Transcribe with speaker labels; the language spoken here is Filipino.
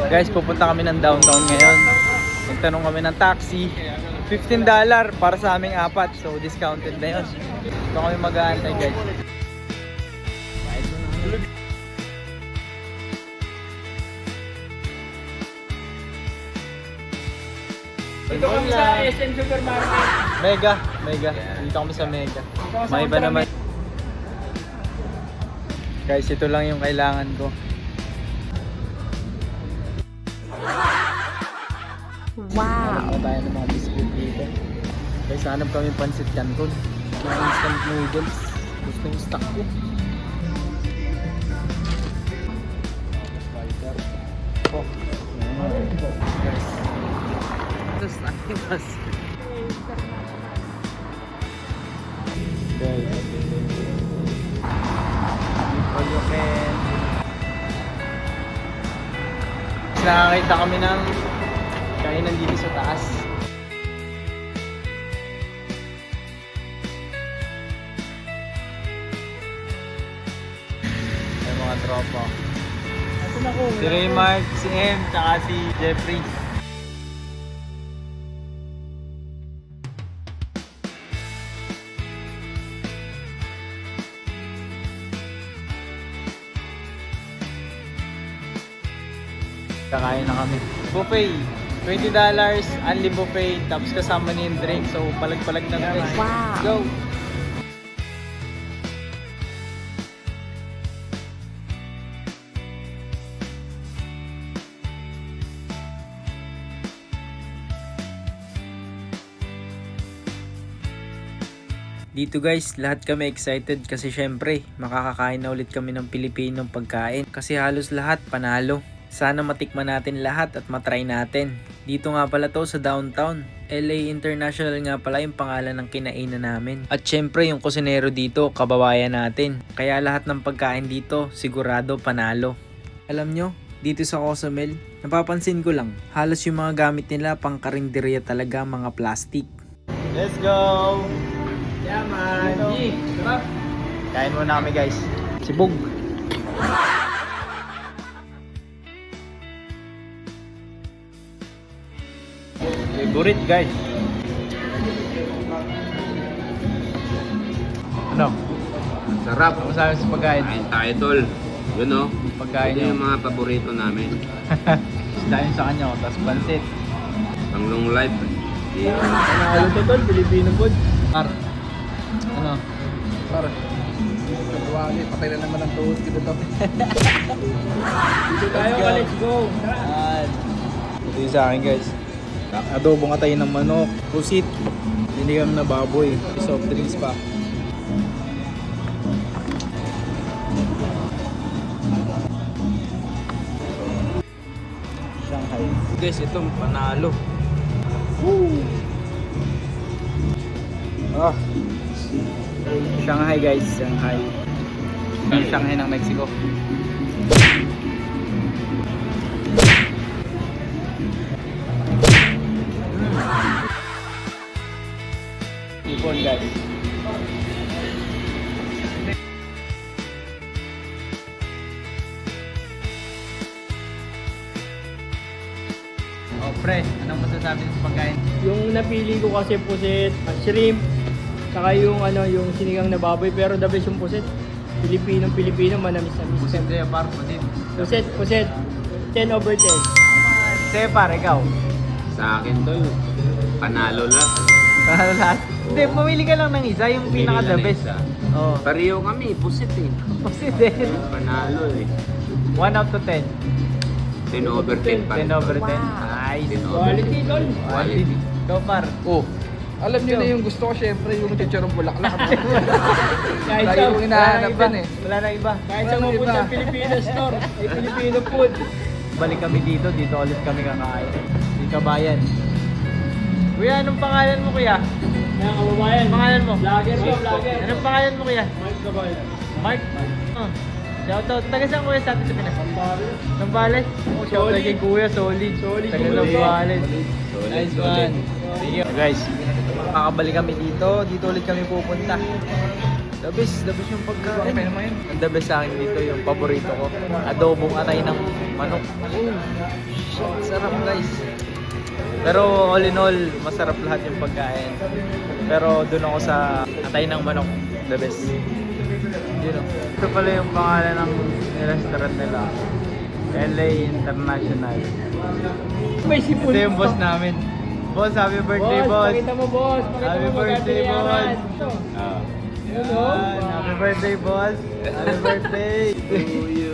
Speaker 1: Guys, pupunta kami ng downtown ngayon. Nagtanong kami ng taxi. $15 para sa aming apat. So, discounted na yun. Ito kami mag-aantay, guys.
Speaker 2: Dito kami sa SM Supermarket.
Speaker 1: Mega. Dito kami sa Mega. May iba naman. Guys, ito lang yung kailangan ko.
Speaker 3: Wow!
Speaker 1: Hanap na tayo ng mga biscuit dito. Guys, hanap kami pansit canton. Mga instant noodles. Gusto yung stock ko. Oh. Guys. Ito stock yung basket. Guys. All you can. Nakakita kami ng kainan dito sa taas. May mga tropa. Si Raymart, si M, tsaka si Jeffrey. Kakain na kami. Buffet. $20, only buffet. Tapos kasama niya yung drink. So, palag-palag na kami.
Speaker 3: Wow.
Speaker 1: Let's go! Dito guys, lahat kami excited kasi syempre, makakakain na ulit kami ng Pilipinong pagkain. Kasi halos lahat panalo. Sana matikman natin lahat at matry natin. Dito nga pala to sa downtown. LA International nga pala yung pangalan ng kinainan namin. At syempre yung kusinero dito, kababayan natin. Kaya lahat ng pagkain dito, sigurado panalo. Alam nyo, dito sa Cozumel, napapansin ko lang, halos yung mga gamit nila pang karinderya talaga mga plastic. Let's go!
Speaker 2: Yaman! G! Sarap!
Speaker 1: Kain muna kami guys. Sibog! Favorite guys. Ano?
Speaker 4: Sarap.
Speaker 1: Ano sabi sa pagkain?
Speaker 4: Kain tayo tol. Yun o.
Speaker 1: Pagkain
Speaker 4: Ito
Speaker 1: nyo.
Speaker 4: yung mga paborito namin.
Speaker 1: Dahil sa kanya, tapos pansit.
Speaker 4: Pang long life.
Speaker 2: Panalo to tol, Filipino food.
Speaker 1: Par. Ano?
Speaker 2: Par. Katuwagi, patay na naman ang tuhod dito to. Dito tayo,
Speaker 1: Let's go.
Speaker 2: let's go.
Speaker 1: Ito yung sa akin guys. Adobong atay ng manok, pusit, dinigam na baboy, soft drinks pa. Shanghai. Guys, ito panalo. Woo! Ah. Shanghai guys, Shanghai. Yung Shanghai ng Mexico. Ipon guys. Oh pre, anong masasabi sa pagkain?
Speaker 2: Yung napili ko kasi pusit, shrimp, saka yung yung sinigang na baboy, pero the best yung pusit. Pilipino, manamis-namis.
Speaker 1: Pusit kaya par po din.
Speaker 2: Pusit. 10/10.
Speaker 1: Sa'yo par, ikaw.
Speaker 4: Sa akin tol, panalo lahat.
Speaker 1: Panalo lahat. Hindi, pumili ka lang ng isa, yung
Speaker 4: Pumili
Speaker 1: pinaka the
Speaker 4: lang ng
Speaker 1: best.
Speaker 4: isa.
Speaker 1: Oo.
Speaker 4: Pareho kami, pusit eh.
Speaker 1: Pusit din.
Speaker 4: Panalo eh.
Speaker 1: 1 out of 10.
Speaker 4: 10/10 pa.
Speaker 1: 10 over 10.
Speaker 3: Wow.
Speaker 1: Nice.
Speaker 4: 10/10.
Speaker 2: Quality tol.
Speaker 1: Quality. Ikaw par.
Speaker 5: Oh, alam niyo na yung gusto ko, syempre yung chicharong bulaklak.
Speaker 2: Kahit
Speaker 5: Lagi
Speaker 2: sa
Speaker 5: kong hinahanap
Speaker 1: iba.
Speaker 5: yun eh.
Speaker 1: Wala na iba.
Speaker 2: kahit sa
Speaker 5: Ano
Speaker 2: mga
Speaker 5: iba?
Speaker 2: ng Filipino store, ay Filipino food.
Speaker 1: Balik kami dito ulit kami kakain. Di kabayan. Kuya, anong pangalan mo kuya?
Speaker 2: Mga kababayan.
Speaker 1: Pangalan mo?
Speaker 2: Vlogger to, vlogger.
Speaker 1: Anong pangalan mo kuya?
Speaker 2: Mark Cabal.
Speaker 1: Mark? Oh. Shoutout. Taga saan kuya sa atin sa Pinas? Sambales? Oh, shoutout
Speaker 2: Solid.
Speaker 1: kay kuya, solid. Taga Sambales. Nice one. Thank you. Guys, makakabalik kami dito. Dito ulit kami pupunta. So, The best yung pagkain.
Speaker 5: Okay naman yun.
Speaker 1: Ang the best sa akin dito, yung paborito ko. Adobong atay ng manok. Oh, shit, sarap guys. Pero all in all, masarap lahat yung pagkain. Pero doon ako sa atay ng manok. The best. Yun o. Ito pala yung pangalan ng restaurant nila. LA International.
Speaker 2: May sipon.
Speaker 1: Ito yung boss namin. Boss, happy birthday, boss.
Speaker 2: Pakita mo, boss. Pakita
Speaker 1: Happy
Speaker 2: mo,
Speaker 1: birthday,
Speaker 2: magkakayaman.
Speaker 1: boss.
Speaker 2: Ito.
Speaker 4: Ah.
Speaker 2: Yun, oh.
Speaker 1: Happy birthday, boss. Happy birthday.
Speaker 4: To you.